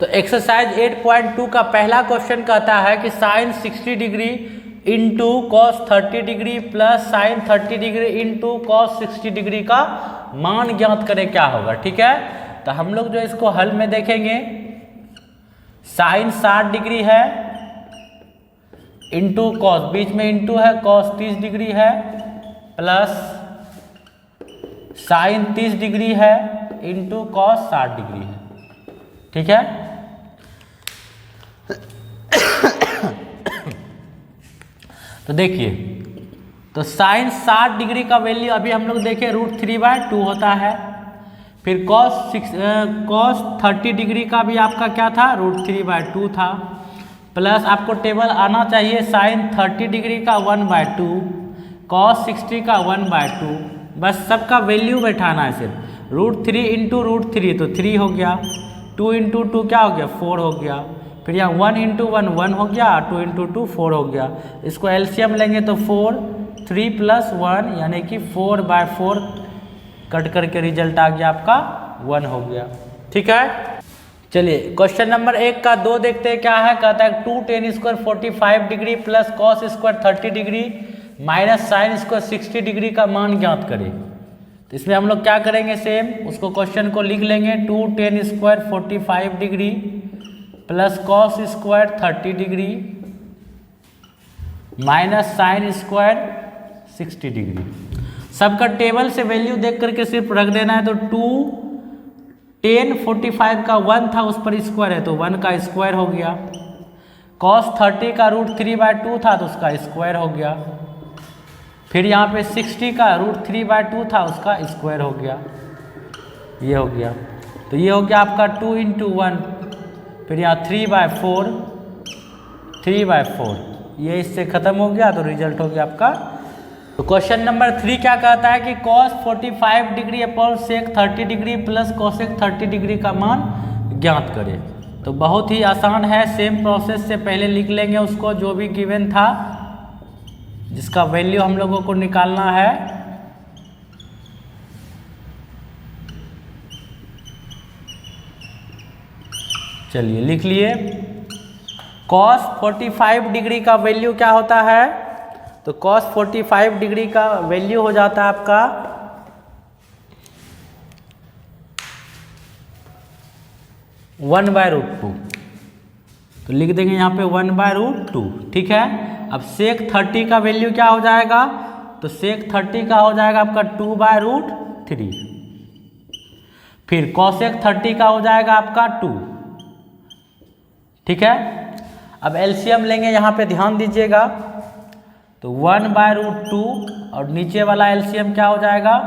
तो एक्सरसाइज 8.2 का पहला क्वेश्चन कहता है कि sine 60 degree into cos 30 degree plus sine 30 degree into cos 60 degree का मान ज्ञात करें क्या होगा। ठीक है, तो हम लोग जो इसको हल में देखेंगे, साइन 60 डिग्री है इंटू कॉस, बीच में इंटू है, कॉस 30 डिग्री है प्लस साइन 30 डिग्री है इंटू कॉस 60 डिग्री है। ठीक है, तो देखिए, तो साइन 60 डिग्री का वैल्यू अभी हम लोग देखें √3/2 होता है। फिर कॉस 30 डिग्री का भी आपका क्या था, √3/2 था। प्लस आपको टेबल आना चाहिए साइन 30 डिग्री का 1/2, कॉस 60 का 1/2, बस सबका वैल्यू बैठाना है सिर्फ। √3 इंटू √3 तो 3 हो गया, 2 इंटू 2 क्या हो गया, 4 हो गया। फिर यहाँ 1 इंटू 1 1 हो गया, 2 इंटू 2 4 हो गया। इसको एलसीएम लेंगे तो 4, 3 प्लस 1 यानी कि 4/4 कट करके रिजल्ट आ गया आपका 1 हो गया। ठीक है, चलिए क्वेश्चन नंबर 1 का 2 देखते हैं क्या है। कहता है 2 tan square 45 degree plus cos square 30 degree minus sine square 60 degree का मान ज्ञात करें। तो इसमें हम लोग क्या करेंगे, सेम उसको क्वेश्चन को लिख लेंगे। 2 tan square 45 degree plus cos square 30 degree minus sine square 60 degree. सबका टेबल से वैल्यू देख करके सिर्फ रख देना है। तो 2 tan 45 का 1 था, उस पर स्क्वायर है तो 1 का स्क्वायर हो गया। कॉस 30 का √3/2 था तो उसका स्क्वायर हो गया। फिर यहाँ पे 60 का √3/2 था, उसका स्क्वायर हो गया, ये हो गया। तो ये हो गया आपका 2 इंटू 1, फिर यहाँ 3/4, 3/4, ये इससे खत्म हो गया तो रिजल्ट हो गया आपका। तो क्वेश्चन नंबर 3 क्या कहता है कि cos 45 degree upon sec 30 degree plus cosec 30 degree का मान ज्ञात करें। तो बहुत ही आसान है, सेम प्रोसेस से पहले लिख लेंगे उसको जो भी गिवन था, जिसका वैल्यू हम लोगों को निकालना है। चलिए लिख लिए, cos 45 डिग्री का वैल्यू क्या होता है। तो cos 45 डिग्री का वैल्यू हो जाता है आपका 1/√2। तो लिख देंगे यहाँ पे 1/√2। ठीक है, अब sec 30 का वैल्यू क्या हो जाएगा, तो sec 30 का हो जाएगा आपका 2/√3। फिर cosec 30 का हो जाएगा आपका 2। ठीक है, अब एलसीएम लेंगे, यहाँ पे ध्यान दीजिएगा। तो 1/√2 और नीचे वाला एलसीएम क्या हो जाएगा,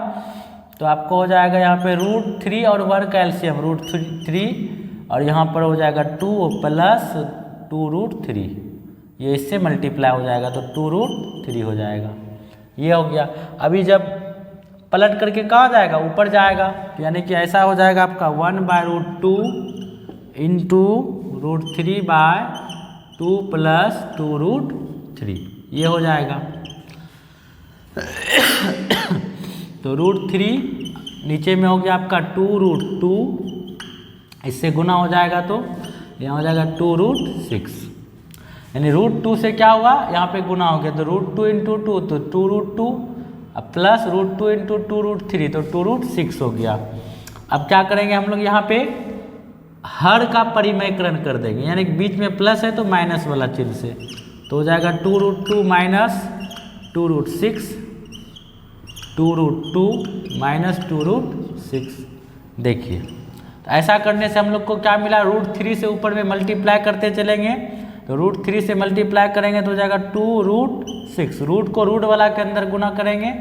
तो आपको हो जाएगा यहाँ पे √3 और 1 का एलसीएम √3 और यहाँ पर हो जाएगा 2 प्लस 2√3, ये इससे मल्टीप्लाई हो जाएगा तो 2√3 हो जाएगा, ये हो गया। अभी जब पलट करके कहाँ जाएगा, ऊपर जाएगा, यानी कि ऐसा हो जाएगा आपका 1/√2 इंटू √3/2 प्लस 2√3, ये हो जाएगा। तो √3 नीचे में हो गया आपका 2√2, इससे गुना हो जाएगा तो यहाँ हो जाएगा 2√6, यानी √2 से क्या हुआ, यहाँ पे गुना हो गया तो √2 इंटू 2 तो 2√2 प्लस √2 इंटू 2√3 तो 2√6 हो गया। अब क्या करेंगे हम लोग, यहाँ पे हर का परिमयकरण कर देंगे, यानी बीच में प्लस है तो माइनस वाला चिन्ह से, तो हो जाएगा 2√2 माइनस 2√6, 2√2 माइनस 2√6। देखिए, तो ऐसा करने से हम लोग को क्या मिला, √3 से ऊपर में मल्टीप्लाई करते चलेंगे, तो √3 से मल्टीप्लाई करेंगे तो हो जाएगा 2√6, रूट को रूट वाला के अंदर गुना करेंगे,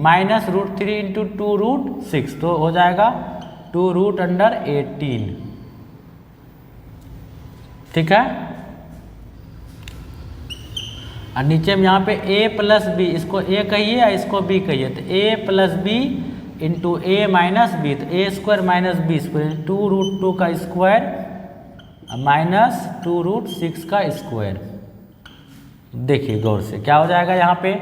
माइनस √3 इंटू 2√6 तो हो जाएगा 2√18। ठीक है, और नीचे में यहाँ पे a प्लस बी, इसको a कहिए या इसको b कहिए, तो a plus B into a minus B, तो a square minus B square 2√2 का स्क्वायर माइनस 2√6 का स्क्वायर। देखिए गौर से क्या हो जाएगा यहाँ पे,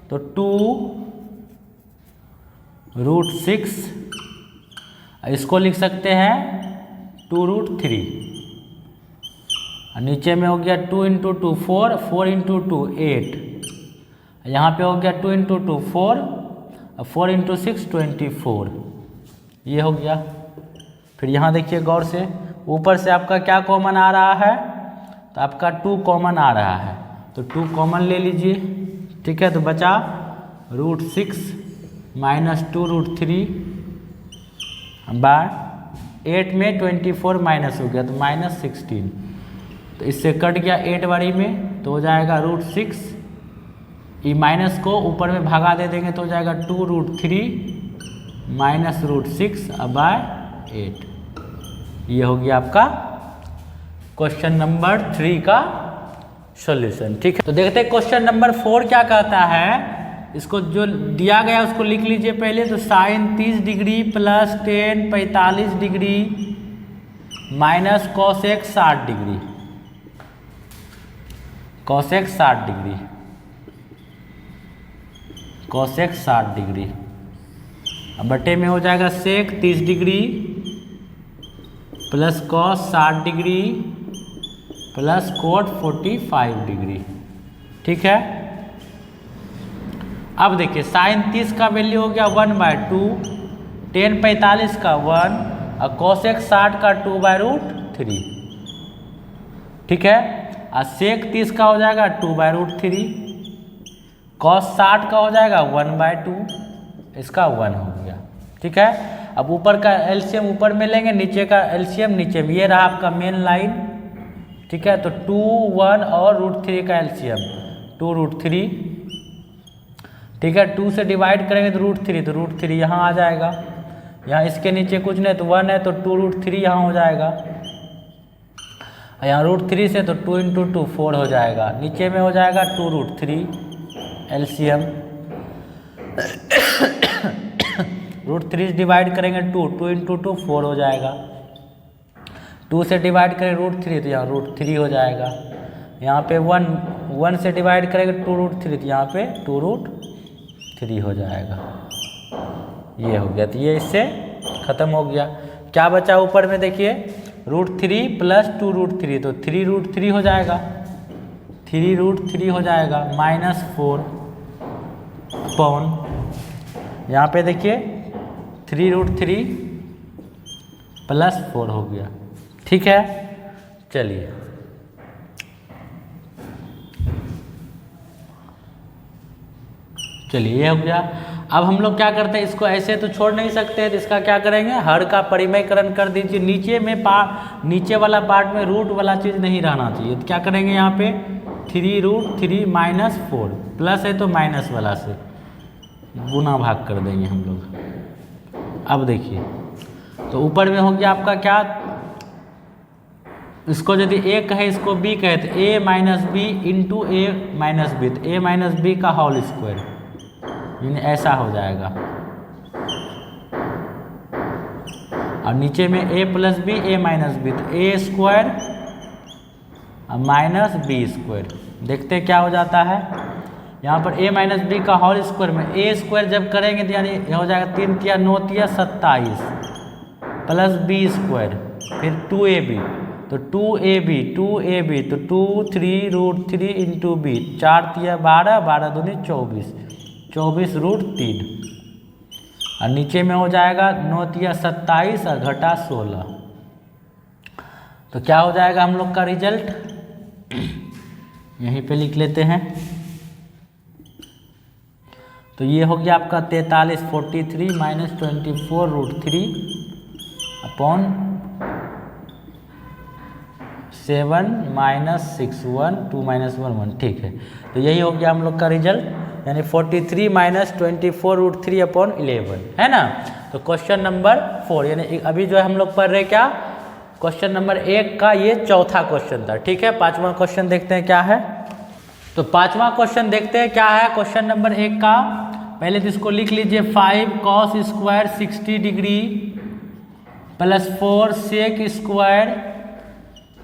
तो 2√6, इसको लिख सकते हैं 2√3, और नीचे में हो गया 2 इंटू 2 4, 4 इंटू 2 8, यहाँ पे हो गया 2 इंटू 2 4 और 4 इंटू 6 24, ये हो गया। फिर यहाँ देखिए गौर से, ऊपर से आपका क्या कॉमन आ रहा है, तो आपका 2 कॉमन आ रहा है, तो 2 कॉमन ले लीजिए, ठीक है। तो बचा √6 माइनस 2 √3 बाय 8 में 24 माइनस हो गया तो -16, तो इससे कट गया 8 बारी में, तो हो जाएगा √6, ये माइनस को ऊपर में भागा दे देंगे तो हो जाएगा 2 √3 माइनस √6 बाय 8। ये हो गया आपका क्वेश्चन नंबर 3 का सॉल्यूशन, ठीक है। तो देखते हैं क्वेश्चन नंबर 4 क्या कहता है। इसको जो दिया गया उसको लिख लीजिए पहले। तो sine 30 degree plus tan 45 degree minus cosec 60 degree, cosec 60 degree, cosec 60 degree, अब बटे में हो जाएगा sec 30 degree plus cos 60 degree plus cot 45 degree, ठीक है। अब देखिए साइन 30 का वैल्यू हो गया 1/2, टेन 45 का 1 और कॉसेक 60 का 2/√3, ठीक है। और सेक 30 का हो जाएगा 2/√3, कॉस 60 का हो जाएगा 1/2, इसका 1 हो गया, ठीक है। अब ऊपर का एलसीएम ऊपर में लेंगे, नीचे का एलसीएम नीचे में, ये रहा आपका मेन लाइन, ठीक है। तो 2 1 और √3 का एलसीएम 2 √3, ठीक है। 2 से डिवाइड करेंगे तो √3, तो √3 यहाँ आ जाएगा, यहाँ इसके नीचे कुछ नहीं तो 1 है तो 2 √3 यहाँ हो जाएगा, यहाँ √3 से तो 2 इंटू 2 4 हो जाएगा, नीचे में हो जाएगा 2 √3 एलसीएम, √3 डिवाइड करेंगे 2 इंटू 2 4 हो जाएगा, 2 से डिवाइड करें √3 तो यहाँ √3 हो जाएगा, यहाँ पे 1 से डिवाइड करेंगे 2 √3 तो यहाँ पे 2 √3 हो जाएगा, ये हो गया। तो ये इससे ख़त्म हो गया। क्या बचा ऊपर में देखिए √3 प्लस 2 √3, तो 3 √3 हो जाएगा, 3 √3 हो जाएगा -4 अपॉन, यहाँ पे देखिए 3 √3 प्लस 4 हो गया, ठीक है। चलिए ये हो गया। अब हम लोग क्या करते हैं, इसको ऐसे तो छोड़ नहीं सकते, तो इसका क्या करेंगे, हर का परिमयकरण कर दीजिए। नीचे में नीचे वाला पार्ट में रूट वाला चीज़ नहीं रहना चाहिए, तो क्या करेंगे यहाँ पे 3 √3 -4 प्लस है तो माइनस वाला से गुना भाग कर देंगे हम लोग। अब देखिए तो ऊपर में हो गया आपका क्या, इसको यदि a कहे इसको b कहे तो a minus B into a minus B, तो a माइनस बी का होल स्क्वायर, यानी ऐसा हो जाएगा। और नीचे में a plus B a minus B, तो a square minus B square, देखते हैं क्या हो जाता है। यहाँ पर a माइनस बी का होल स्क्वायर में a स्क्वायर जब करेंगे तो यानी हो जाएगा 3 तिया 9 तिया 27 प्लस बी स्क्वायर, फिर 2ab, तो 2ab तो 2 3 √3 इंटू बी, 4 तिया 12 12 दूनी 24 24 √3, और नीचे में हो जाएगा 9 तिया 27 और घटा 16, तो क्या हो जाएगा हम लोग का रिजल्ट, यहीं पे लिख लेते हैं। तो ये हो गया आपका 43 43 माइनस 24 √3 अपॉन 7 माइनस 6 1 2 माइनस 1 1, ठीक है। तो यही हो गया हम लोग का रिजल्ट, यानी 43 माइनस 24 √3 अपॉन 11, है ना। तो क्वेश्चन नंबर 4, यानी अभी जो है हम लोग पढ़ रहे क्या, क्वेश्चन नंबर 1 का ये चौथा क्वेश्चन था, ठीक है। पांचवा क्वेश्चन देखते हैं क्या है। तो पांचवा क्वेश्चन देखते हैं क्या है क्वेश्चन नंबर 1 का। पहले तो इसको लिख लीजिए 5 cos square 60 degree plus 4 sec square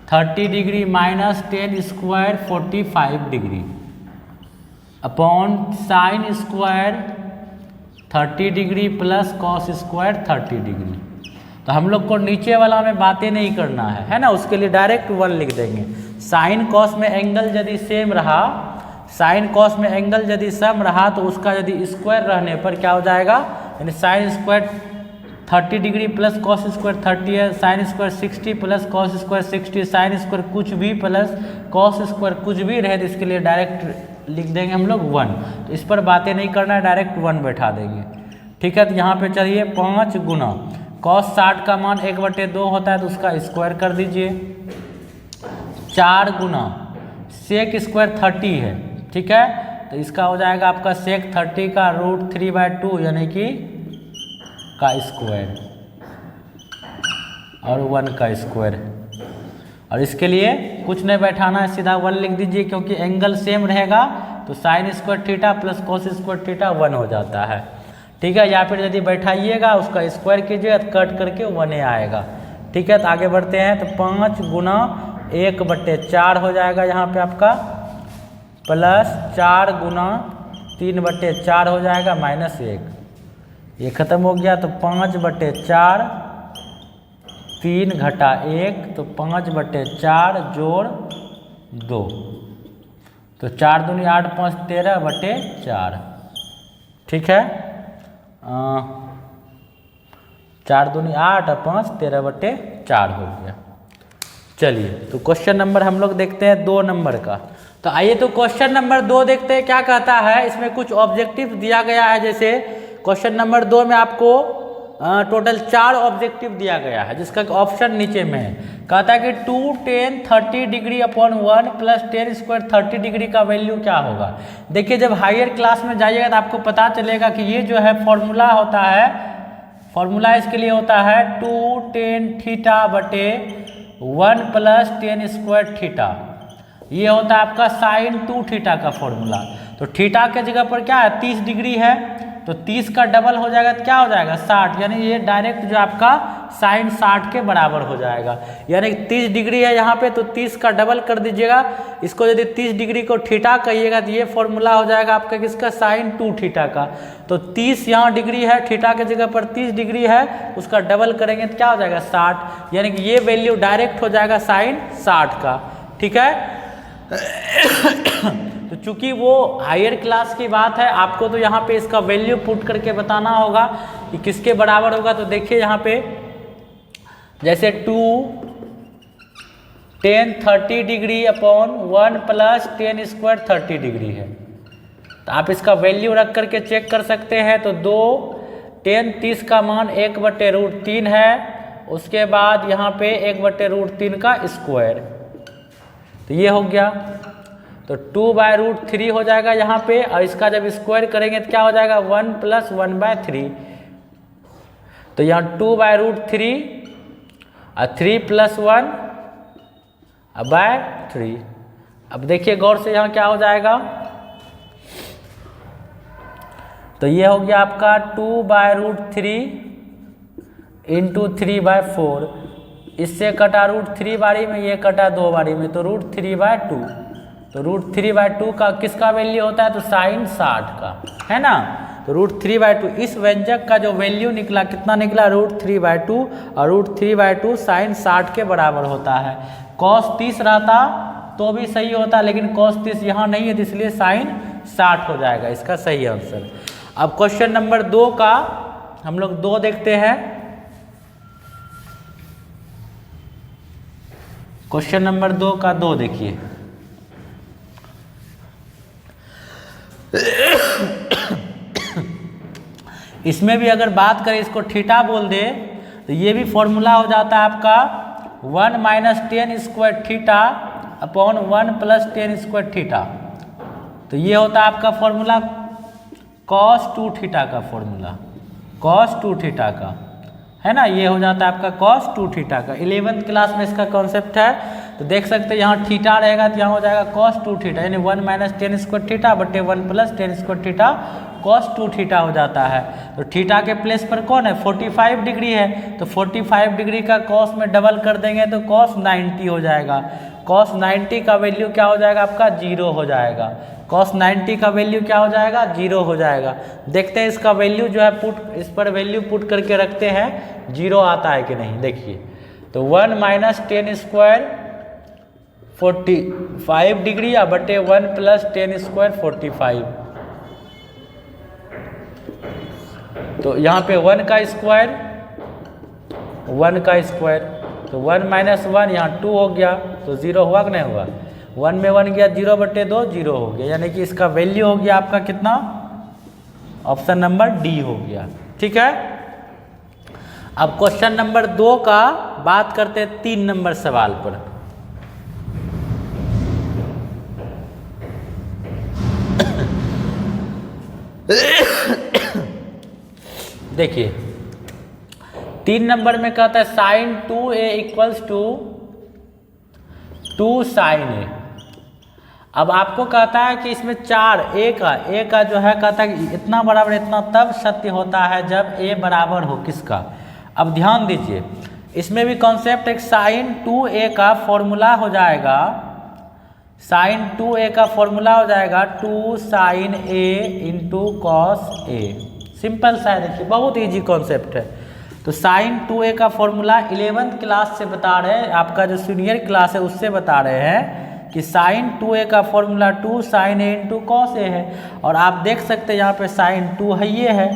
30 degree minus 10 square 45 degree upon sine square 30 degree plus cos square 30 degree. तो हम लोग को नीचे वाला में बातें नहीं करना है ना, उसके लिए डायरेक्ट 1 लिख देंगे। साइन कॉस में एंगल यदि सेम रहा, साइन कॉस में एंगल यदि सम रहा तो उसका यदि स्क्वायर रहने पर क्या हो जाएगा, यानी sign square 30 degree plus cos square 30 है, sine square 60 plus cos square 60, sine square कुछ भी प्लस कॉस स्क्वायर कुछ भी रहे तो इसके लिए डायरेक्ट लिख देंगे हम लोग 1। तो इस पर बातें नहीं करना है, डायरेक्ट 1 बैठा देंगे। ठीक है, तो यहाँ पे चलिए 5 गुना कॉस 60 का मान 1/2 होता है तो उसका स्क्वायर कर दीजिए, 4 गुना सेक स्क्वायर 30 है। ठीक है, तो इसका हो जाएगा आपका सेक 30 का √3/2 यानी कि का स्क्वायर और 1 का स्क्वायर। और इसके लिए कुछ नहीं बैठाना है, सीधा 1 लिख दीजिए, क्योंकि एंगल सेम रहेगा तो sine square theta plus cos square theta 1 हो जाता है। ठीक है, या फिर यदि बैठाइएगा उसका स्क्वायर कीजिएगा तो कट करके 1 आएगा। ठीक है, तो आगे बढ़ते हैं। तो 5 गुना 1/4 हो जाएगा यहाँ पे आपका, प्लस 4 गुना 3/4 हो जाएगा, -1, ये खत्म हो गया। तो 5/4 3 घटा 1 तो 5/4 जोड़ 2, तो 4 दूनी 8 5 13/4। ठीक है, 4 दूनी 8 और 5 13/4 हो गया। चलिए, तो क्वेश्चन नंबर हम लोग देखते हैं 2 नंबर का। तो आइए तो क्वेश्चन नंबर 2 देखते हैं क्या कहता है। इसमें कुछ ऑब्जेक्टिव दिया गया है, जैसे क्वेश्चन नंबर 2 में आपको टोटल 4 ऑब्जेक्टिव दिया गया है, जिसका ऑप्शन नीचे में है। कहता है कि 2 10 30 degree upon 1 plus 10 square 30 degree का वैल्यू क्या होगा। देखिए, जब हायर क्लास में जाइएगा तो आपको पता चलेगा कि ये जो है फॉर्मूला होता है, फॉर्मूला इसके लिए होता है 2 10 थीटा बटे 1 प्लस 10 स्क्वायर थीटा। ये होता है आपका साइन 2 थीटा का फॉर्मूला। तो थीटा के जगह पर क्या है 30 डिग्री है, तो 30 का डबल हो जाएगा तो क्या हो जाएगा 60, यानी ये डायरेक्ट जो आपका साइन 60 के बराबर हो जाएगा। यानी 30 डिग्री है यहाँ पे, तो 30 का डबल कर दीजिएगा। इसको यदि 30 डिग्री को थीटा कहिएगा तो ये फॉर्मूला हो जाएगा आपका किसका, साइन 2 थीटा का। तो 30 यहाँ डिग्री है, थीटा के जगह पर 30 डिग्री है, उसका डबल करेंगे तो क्या हो जाएगा 60, यानी कि ये वैल्यू डायरेक्ट हो जाएगा साइन 60 का। ठीक है, तो चूंकि वो हायर क्लास की बात है, आपको तो यहाँ पे इसका वैल्यू पुट करके बताना होगा कि किसके बराबर होगा। तो देखिए यहाँ पे जैसे 2 10 30 degree upon 1 plus 10 square 30 degree है, तो आप इसका वैल्यू रख करके चेक कर सकते हैं। तो 2 10 30 का मान 1/√3 है, उसके बाद यहाँ पे 1/√3 का स्क्वायर, तो ये हो गया। तो 2/√3 हो जाएगा यहाँ पे, और इसका जब स्क्वायर करेंगे तो क्या हो जाएगा 1 + 1/3। तो यहाँ 2/√3 और 3 + 1/3। अब देखिए गौर से यहाँ क्या हो जाएगा, तो ये हो गया आपका 2/√3 × 3/4। इससे कटा √3 बारी में, ये कटा 2 बारी में, तो √3/2। तो √3/2 का किसका वैल्यू होता है, तो साइन 60 का, है ना। तो √3/2 इस व्यंजक का जो वैल्यू निकला कितना निकला, √3/2, और √3/2 साइन 60 के बराबर होता है। cos 30 रहता तो भी सही होता, लेकिन cos 30 यहाँ नहीं है, तो इसलिए साइन 60 हो जाएगा इसका सही आंसर। अब क्वेश्चन नंबर 2 का हम लोग 2 देखते हैं। क्वेश्चन नंबर 2 का 2 देखिए, इसमें भी अगर बात करें, इसको थीटा बोल दे तो ये भी फॉर्मूला हो जाता है आपका 1 - 10 square theta upon 1 + 10 square theta. तो ये होता है आपका फॉर्मूला cos 2 थीटा का फॉर्मूला, cos 2 थीटा का, है ना। ये हो जाता है आपका cos 2 थीटा का। 11th क्लास में इसका कॉन्सेप्ट है, तो देख सकते हैं यहाँ थीटा रहेगा तो यहाँ हो जाएगा cos 2 थीटा, यानी 1 - 10 स्क्वायर थीटा बटे 1 + 10 स्क्वायर थीटा cos 2 थीटा हो जाता है। तो थीटा के प्लेस पर कौन है, 45 डिग्री है, तो 45 डिग्री का cos में डबल कर देंगे तो cos 90 हो जाएगा। cos 90 का वैल्यू क्या हो जाएगा आपका 0 हो जाएगा। cos 90 का वैल्यू क्या हो जाएगा 0 हो जाएगा। देखते हैं इसका वैल्यू जो है इस पर वैल्यू पुट करके रखते हैं 0 आता है कि नहीं। देखिए, तो 1 - 10 स्क्वायर 45 डिग्री या बटे 1 प्लस 10 स्क्वायर 45। तो यहाँ पे 1 का स्क्वायर, 1 का स्क्वायर, तो 1 माइनस 1 यहाँ 2 हो गया, तो 0 हुआ कि नहीं हुआ। 1 में 1 गया, 0 बटे 2 0 हो गया, यानी कि इसका वैल्यू हो गया आपका कितना, ऑप्शन नंबर डी हो गया। ठीक है, अब क्वेश्चन नंबर 2 का बात करते हैं 3 नंबर सवाल पर। देखिए 3 नंबर में कहता है sine 2a equals to 2 sine A. अब आपको कहता है कि इसमें 4 a का जो है कहता है कि इतना बराबर इतना तब सत्य होता है जब a बराबर हो किसका। अब ध्यान दीजिए, इसमें भी कॉन्सेप्ट एक साइन 2a का फॉर्मूला हो जाएगा, साइन 2a का फॉर्मूला हो जाएगा 2 sine a into cos a। Simple सा है, देखिए बहुत इजी कॉन्सेप्ट है। तो साइन 2a का फॉर्मूला 11th क्लास से बता रहे हैं, आपका जो सीनियर क्लास है उससे बता रहे हैं कि साइन 2a का formula 2 sine a into cos a है। और आप देख सकते हैं यहाँ पे साइन 2 है ये है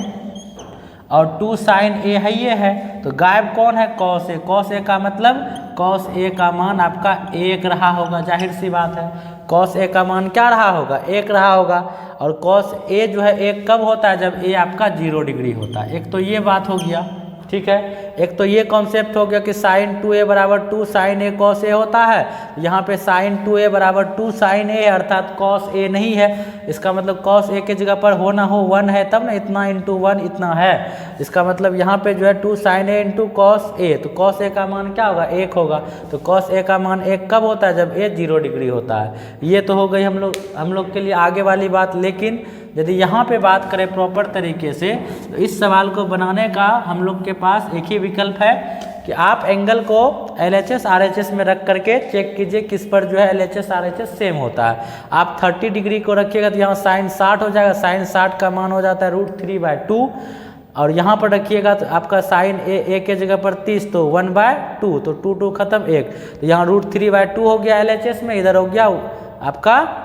और 2 साइन a है ये है, तो गायब कौन है, कॉस a। कॉस a का मतलब कॉस a का मान आपका 1 रहा होगा, जाहिर सी बात है। कॉस a का मान क्या रहा होगा, 1 रहा होगा। और कॉस a जो है 1 कब होता है, जब a आपका 0 डिग्री होता है। एक तो ये बात हो गया, ठीक है। एक तो ये कॉन्सेप्ट हो गया कि साइन 2a बराबर 2 साइन a कॉस a होता है। यहाँ पे साइन 2a बराबर 2 साइन a है, अर्थात कॉस a नहीं है। इसका मतलब कॉस a के जगह पर हो ना हो 1 है, तब ना इतना इंटू 1 इतना है। इसका मतलब यहाँ पे जो है 2 sine a into cos a, तो कॉस a का मान क्या होगा, 1 होगा। तो कॉस a का मान 1 कब होता है, जब a 0 डिग्री होता है। ये तो हो गई हम लोग के लिए आगे वाली बात। लेकिन यदि यहाँ पे बात करें प्रॉपर तरीके से, तो इस सवाल को बनाने का हम लोग के पास एक ही विकल्प है कि आप एंगल को LHS RHS में रख करके चेक कीजिए किस पर जो है LHS RHS सेम होता है। आप 30 डिग्री को रखिएगा तो यहाँ साइन 60 हो जाएगा, साइन 60 का मान हो जाता है √3/2। और यहाँ पर रखिएगा तो आपका साइन a के जगह पर 30, तो 1/2, तो 2 2 खत्म 1, तो यहाँ √3/2 हो गया LHS में, इधर हो गया आपका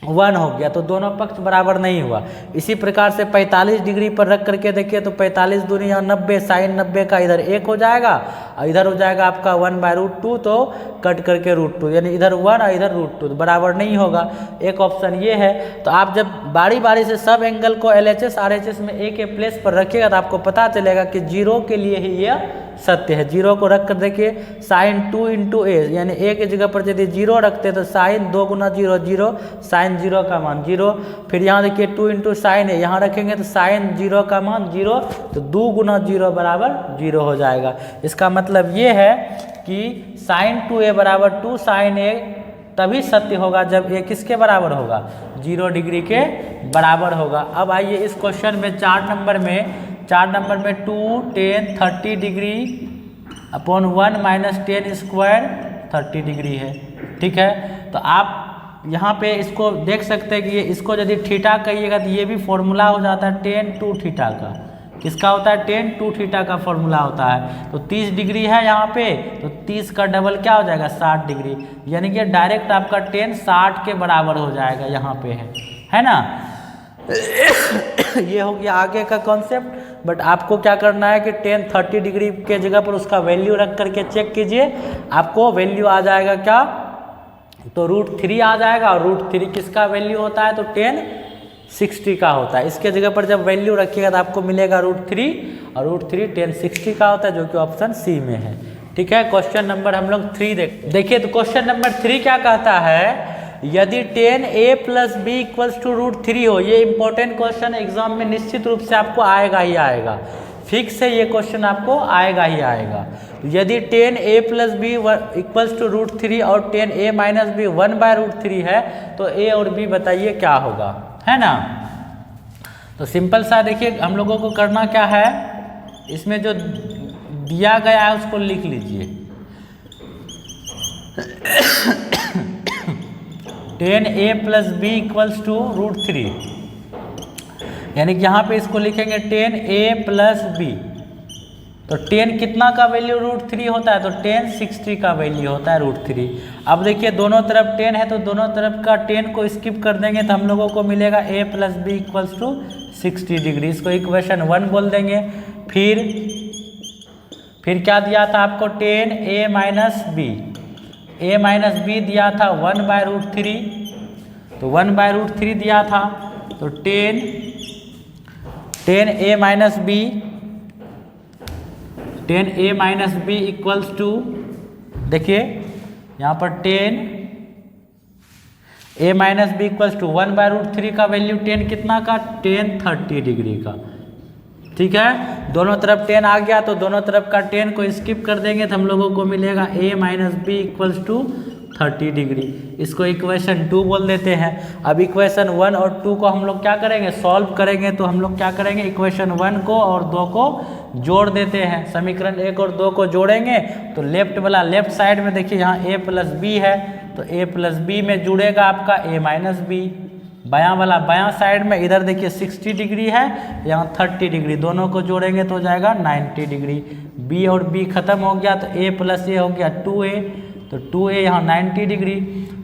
1 हो गया, तो दोनों पक्ष बराबर नहीं हुआ। इसी प्रकार से 45 डिग्री पर रख करके देखिए तो 45 दूनी यहाँ 90, साइन 90 का इधर 1 हो जाएगा और इधर हो जाएगा आपका 1/√2, तो कट करके √2, यानी इधर 1 और इधर √2, तो बराबर नहीं होगा। एक ऑप्शन ये है। तो आप जब बारी बारी से सब एंगल को LHS RHS में a के प्लेस पर रखिएगा तो आपको पता चलेगा कि 0 के लिए ही यह सत्य है। 0 को रख कर देखिए, साइन 2 इंटू a, यानी a के जगह पर यदि 0 रखते तो साइन 2 गुना 0 0, साइन 0 का मान 0। फिर यहाँ देखिए 2 इंटू साइन a, यहाँ रखेंगे तो साइन 0 का मान 0, तो 2 गुना 0 बराबर 0 हो जाएगा। इसका मतलब ये है कि साइन 2a बराबर 2 साइन a तभी सत्य होगा जब a किसके बराबर होगा, 0 डिग्री के बराबर होगा। अब आइए इस क्वेश्चन में 4 नंबर में 2 10 30 degree upon 1 minus 10 square 30 degree है, ठीक है। तो आप यहाँ पे इसको देख सकते हैं कि ये इसको यदि थीटा कहिएगा तो ये भी फॉर्मूला हो जाता है 10 2 थीटा का। किसका होता है, 10 2 थीटा का फॉर्मूला होता है। तो 30 डिग्री है यहाँ पे, तो 30 का डबल क्या हो जाएगा, 60 डिग्री, यानी कि डायरेक्ट आपका 10 60 के बराबर हो जाएगा, यहाँ पे है ना। ये हो गया आगे का कॉन्सेप्ट। बट आपको क्या करना है कि 10 30 डिग्री के जगह पर उसका वैल्यू रख करके चेक कीजिए, आपको वैल्यू आ जाएगा क्या, तो √3 आ जाएगा। और √3 किसका वैल्यू होता है, तो 10 60 का होता है। इसके जगह पर जब वैल्यू रखिएगा तो आपको मिलेगा √3, और √3 10 60 का होता है, जो कि ऑप्शन सी में है, ठीक है। क्वेश्चन नंबर हम लोग 3 देखिए। तो क्वेश्चन नंबर 3 क्या कहता है, यदि 10a + b = √3 हो। ये इंपॉर्टेंट क्वेश्चन एग्जाम में निश्चित रूप से आपको आएगा ही आएगा, फिक्स है ये क्वेश्चन आपको आएगा ही आएगा। यदि 10a + b = √3 और 10a - b 1/√3 है, तो a और b बताइए क्या होगा, है ना। तो सिंपल सा देखिए, हम लोगों को करना क्या है, इसमें जो दिया गया है उसको लिख लीजिए। 10a + b = √3, यानी कि यहाँ पे इसको लिखेंगे 10a + b, तो टेन कितना का वैल्यू √3 होता है, तो टेन 60 का वैल्यू होता है √3। अब देखिए दोनों तरफ 10 है तो दोनों तरफ का 10 को स्किप कर देंगे तो हम लोगों को मिलेगा a + b = 60 डिग्री। इसको इक्वेशन 1 बोल देंगे। फिर क्या दिया था आपको, 10a - b, a - b दिया था 1/√3, तो 1/√3 दिया था, तो 10a - b, 10a - b = देखिए यहाँ पर 10a - b = 1/√3 का वैल्यू 10 कितना का, 10 30 डिग्री का। ठीक है, दोनों तरफ 10 आ गया तो दोनों तरफ का 10 को स्किप कर देंगे तो हम लोगों को मिलेगा a - b = 30 डिग्री। इसको इक्वेशन 2 बोल देते हैं। अब इक्वेशन 1 और 2 को हम लोग क्या करेंगे, सॉल्व करेंगे। तो हम लोग क्या करेंगे, इक्वेशन 1 को और 2 को जोड़ देते हैं। समीकरण 1 और 2 को जोड़ेंगे तो लेफ्ट साइड में देखिए यहाँ a + b है, तो a + b में जुड़ेगा आपका a - b। बायां साइड में इधर देखिए 60 डिग्री है, यहाँ 30 डिग्री, दोनों को जोड़ेंगे तो हो जाएगा 90 डिग्री। b और b खत्म हो गया तो a + a हो गया 2a, तो 2a यहाँ 90 डिग्री,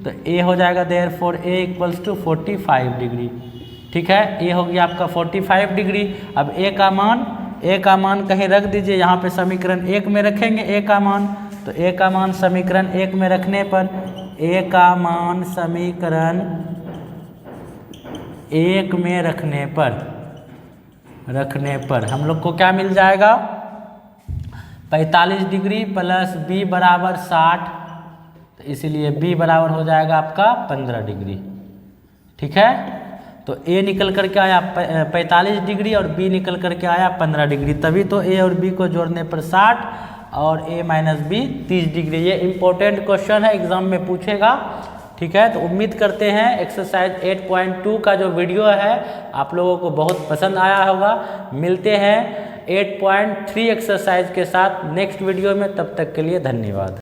तो a हो जाएगा देयरफॉर a = 45 डिग्री। ठीक है, a हो गया आपका 45 डिग्री। अब a का मान कहीं रख दीजिए, यहाँ पे समीकरण 1 में रखेंगे a का मान, तो a का मान समीकरण 1 में रखने पर a का मान समीकरण 1 में रखने पर हम लोग को क्या मिल जाएगा, 45 डिग्री + b = 60, तो इसीलिए b बराबर हो जाएगा आपका 15 डिग्री। ठीक है, तो a निकल करके आया 45 डिग्री और b निकल करके आया 15 डिग्री, तभी तो a और b को जोड़ने पर 60 और a - b 30 डिग्री। ये इंपॉर्टेंट क्वेश्चन है, एग्जाम में पूछेगा। ठीक है, तो उम्मीद करते हैं एक्सरसाइज 8.2 का जो वीडियो है आप लोगों को बहुत पसंद आया होगा। मिलते हैं 8.3 एक्सरसाइज के साथ नेक्स्ट वीडियो में, तब तक के लिए धन्यवाद।